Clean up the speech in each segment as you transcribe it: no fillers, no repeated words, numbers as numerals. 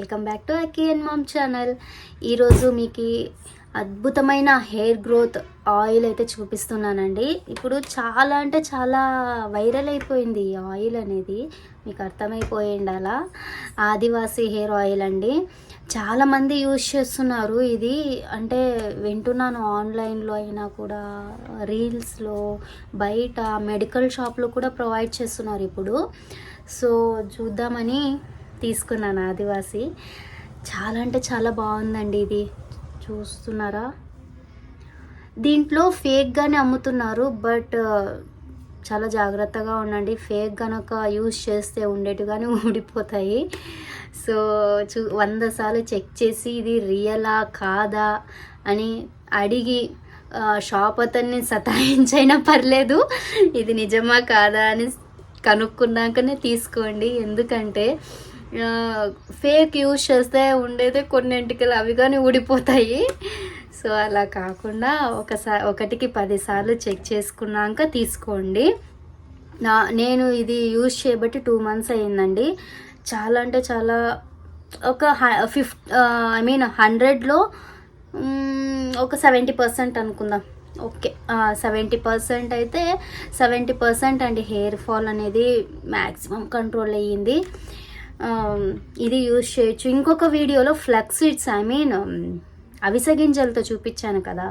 Welcome back to Aki and mom channel. ఈరోజు మీకు అద్భుతమైన హెయిర్ గ్రోత్ ఆయిల్ అయితే చూపిస్తున్నానండి. ఇప్పుడు చాలా అంటే చాలా వైరల్ అయిపోయింది ఈ ఆయిల్ అనేది, మీకు అర్థమైపోయింది. అలా ఆదివాసీ హెయిర్ ఆయిల్ అండి, చాలామంది యూజ్ చేస్తున్నారు ఇది. అంటే వింటున్నాను ఆన్లైన్లో అయినా కూడా, రీల్స్లో, బయట మెడికల్ షాప్లో కూడా ప్రొవైడ్ చేస్తున్నారు ఇప్పుడు. సో చూద్దామని తీసుకున్నాను ఆదివాసీ. చాలా అంటే చాలా బాగుందండి ఇది, చూస్తున్నారా. దీంట్లో ఫేక్గానే అమ్ముతున్నారు, బట్ చాలా జాగ్రత్తగా ఉండండి. ఫేక్ కనుక యూజ్ చేస్తే ఉండేట్టుగానే ఊడిపోతాయి. సో 100 సార్లు చెక్ చేసి ఇది రియలా కాదా అని అడిగి షాప్ అతన్ని సతాయించైనా పర్లేదు, ఇది నిజమా కాదా అని కనుక్కున్నాకనే తీసుకోండి. ఎందుకంటే ఫేక్ యూజ్ చేస్తే ఉండేదే కొన్నింటికి అవి కానీ ఊడిపోతాయి. సో అలా కాకుండా ఒకటికి 10 సార్లు చెక్ చేసుకున్నాక తీసుకోండి. నేను ఇది యూజ్ చేయబట్టి 2 months అయ్యిందండి. చాలా అంటే చాలా, ఒక 100లో ఒక 70% అనుకుందాం. ఓకే, 70% అయితే 70% అండి హెయిర్ ఫాల్ అనేది మ్యాక్సిమం కంట్రోల్ అయ్యింది. ఇది యూజ్ చేయొచ్చు. ఇంకొక వీడియోలో ఫ్లక్స్ సీడ్స్, అవిసె గింజలతో చూపించాను కదా,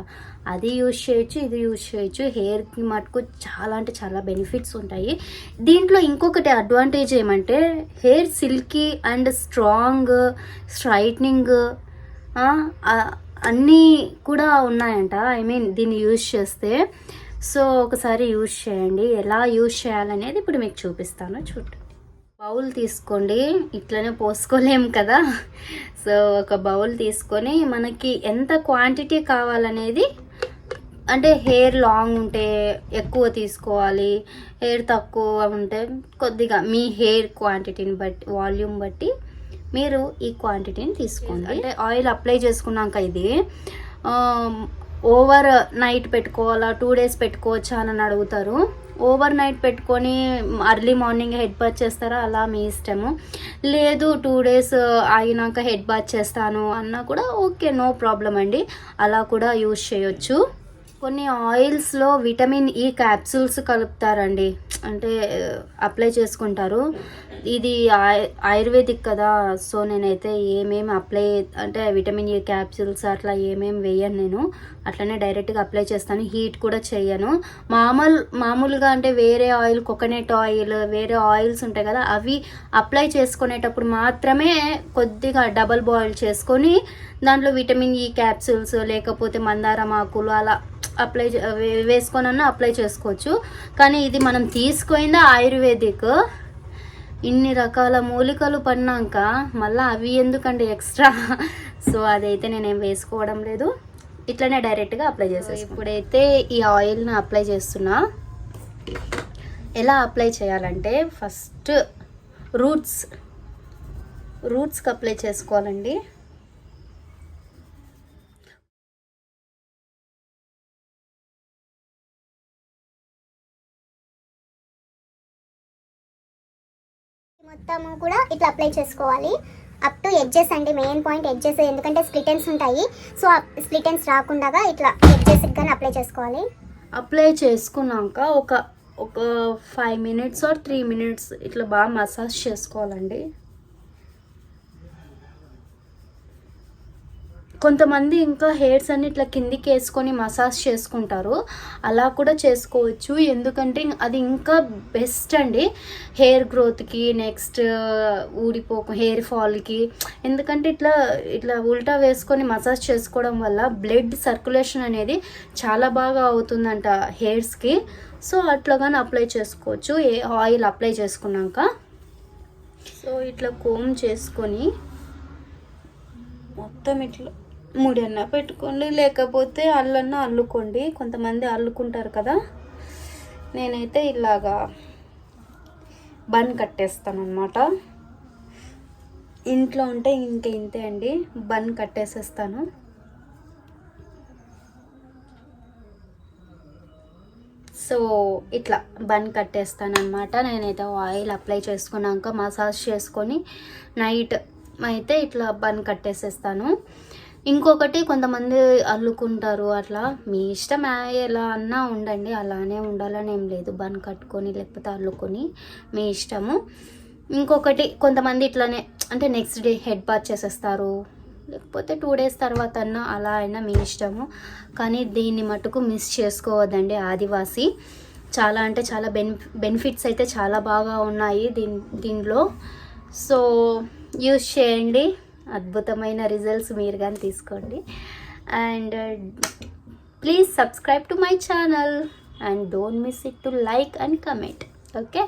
అది యూజ్ చేయొచ్చు, ఇది యూజ్ చేయొచ్చు. హెయిర్కి మటుకు చాలా అంటే చాలా బెనిఫిట్స్ ఉంటాయి. దీంట్లో ఇంకొకటి అడ్వాంటేజ్ ఏమంటే hair silky and strong, straightening అన్నీ కూడా ఉన్నాయంట. దీన్ని యూజ్ చేస్తే. సో ఒకసారి యూజ్ చేయండి. ఎలా యూజ్ చేయాలనేది ఇప్పుడు మీకు చూపిస్తాను, చూడండి. బౌల్ తీసుకోండి, ఇట్లనే పోసుకోలేము కదా. సో ఒక బౌల్ తీసుకొని మనకి ఎంత క్వాంటిటీ కావాలనేది, అంటే హెయిర్ లాంగ్ ఉంటే ఎక్కువ తీసుకోవాలి, హెయిర్ తక్కువ ఉంటే కొద్దిగా మీ హెయిర్ క్వాంటిటీని బట్టి, వాల్యూమ్ బట్టి మీరు ఈ క్వాంటిటీని తీసుకోండి. అంటే ఆయిల్ అప్లై చేసుకున్నాక ఇది ఓవర్ నైట్ పెట్టుకోవాలా, 2 days పెట్టుకోవచ్చా అని అడుగుతారు. ఓవర్ నైట్ పెట్టుకొని అర్లీ మార్నింగ్ హెడ్ బాత్ చేస్తారా, అలా మీ ఇష్టము. లేదు 2 days అయినాక హెడ్ బాత్ చేస్తాను అన్నా కూడా ఓకే, నో ప్రాబ్లం అండి, అలా కూడా యూజ్ చేయొచ్చు. కొన్ని ఆయిల్స్లో విటమిన్ ఈ క్యాప్సూల్స్ కలుపుతారండి, అంటే అప్లై చేసుకుంటారు. ఇది ఆయుర్వేదిక్ కదా, సో నేనైతే ఏమేమి అంటే విటమిన్ ఈ క్యాప్సూల్స్ అట్లా ఏమేమి వేయను నేను, అట్లనే డైరెక్ట్గా అప్లై చేస్తాను. హీట్ కూడా చేయను. మామూలుగా అంటే వేరే ఆయిల్, కోకోనట్ ఆయిల్, వేరే ఆయిల్స్ ఉంటాయి కదా, అవి అప్లై చేసుకునేటప్పుడు మాత్రమే కొద్దిగా డబల్ బాయిల్ చేసుకొని దాంట్లో విటమిన్ ఈ క్యాప్సూల్స్ లేకపోతే మందారం ఆకులు అలా వేసుకొనన్నా అప్లై చేసుకోవచ్చు. కానీ ఇది మనం తీసుకుపోయిందా ఆయుర్వేదిక్, ఇన్ని రకాల మూలికలు పడినాక మళ్ళీ అవి ఎందుకంటే ఎక్స్ట్రా. సో అదైతే నేనేం వేసుకోవడం లేదు, ఇట్లనే డైరెక్ట్గా అప్లై చేసేసి. ఇప్పుడైతే ఈ ఆయిల్ని అప్లై చేస్తున్నా. ఎలా అప్లై చేయాలంటే ఫస్ట్ రూట్స్కి అప్లై చేసుకోవాలండి. మొత్తము కూడా ఇట్లా అప్లై చేసుకోవాలి, అప్ టు ఎడ్జెస్ అండి. మెయిన్ పాయింట్ ఎడ్జెస్, ఎందుకంటే స్ప్లిటెన్స్ ఉంటాయి. సో ఆ స్ప్లిటెన్స్ రాకుండా ఇట్లా ఎడ్జెస్కి కానీ అప్లై చేసుకోవాలి. అప్లై చేసుకున్నాక ఒక 5 minutes or 3 minutes ఇట్లా బాగా మసాజ్ చేసుకోవాలండి. కొంతమంది ఇంకా హెయిర్స్ అన్ని ఇట్లా కిందికి వేసుకొని మసాజ్ చేసుకుంటారు, అలా కూడా చేసుకోవచ్చు. ఎందుకంటే అది ఇంకా బెస్ట్ అండి హెయిర్ గ్రోత్కి, నెక్స్ట్ హెయిర్ ఫాల్కి. ఎందుకంటే ఇట్లా ఉల్టా వేసుకొని మసాజ్ చేసుకోవడం వల్ల బ్లడ్ సర్క్యులేషన్ అనేది చాలా బాగా అవుతుందంట హెయిర్స్కి. సో అట్లాగానే అప్లై చేసుకోవచ్చు ఆయిల్ అప్లై చేసుకున్నాక. సో ఇట్లా కోమ్ చేసుకొని మొత్తం ఇట్లా ముడన్నా పెట్టుకోండి, లేకపోతే అల్లన్నా అల్లుకోండి. కొంతమంది అల్లుకుంటారు కదా, నేనైతే ఇలాగా బన్ కట్టేస్తాను అన్నమాట. ఇంట్లో ఉంటే ఇంతే అండి, బన్ కట్టేసేస్తాను. సో ఇట్లా బన్ కట్టేస్తాను అనమాట. నేనైతే ఆయిల్ అప్లై చేసుకున్నాక మసాజ్ చేసుకొని నైట్ అయితే ఇట్లా బన్ కట్టేసేస్తాను. ఇంకొకటి కొంతమంది అల్లుకుంటారు, అట్లా మీ ఇష్టం, ఎలా అన్నా ఉండండి, అలానే ఉండాలని ఏం లేదు. బన్ కట్టుకొని లేకపోతే అల్లుకొని మీ ఇష్టము. ఇంకొకటి కొంతమంది ఇట్లానే అంటే నెక్స్ట్ డే హెడ్ బాత్ చేసేస్తారు, లేకపోతే 2 days తర్వాత అన్నా, అలా అయినా మీ ఇష్టము. కానీ దీన్ని మటుకు మిస్ చేసుకోవద్దండి ఆదివాసి. చాలా అంటే చాలా బెనిఫిట్స్ అయితే చాలా బాగా ఉన్నాయి దీనిలో. సో యూస్ చేయండి, అద్భుతమైన రిజల్ట్స్ మీరు కానీ తీసుకోండి. And please subscribe to my channel and don't miss it to like and comment. Okay,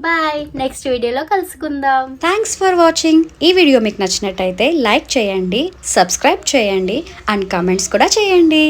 bye. Next వీడియోలో కలుసుకుందాం. Thanks for watching. ఈ వీడియో మీకు నచ్చినట్టయితే లైక్ చేయండి, సబ్స్క్రైబ్ చేయండి అండ్ కామెంట్స్ కూడా చేయండి.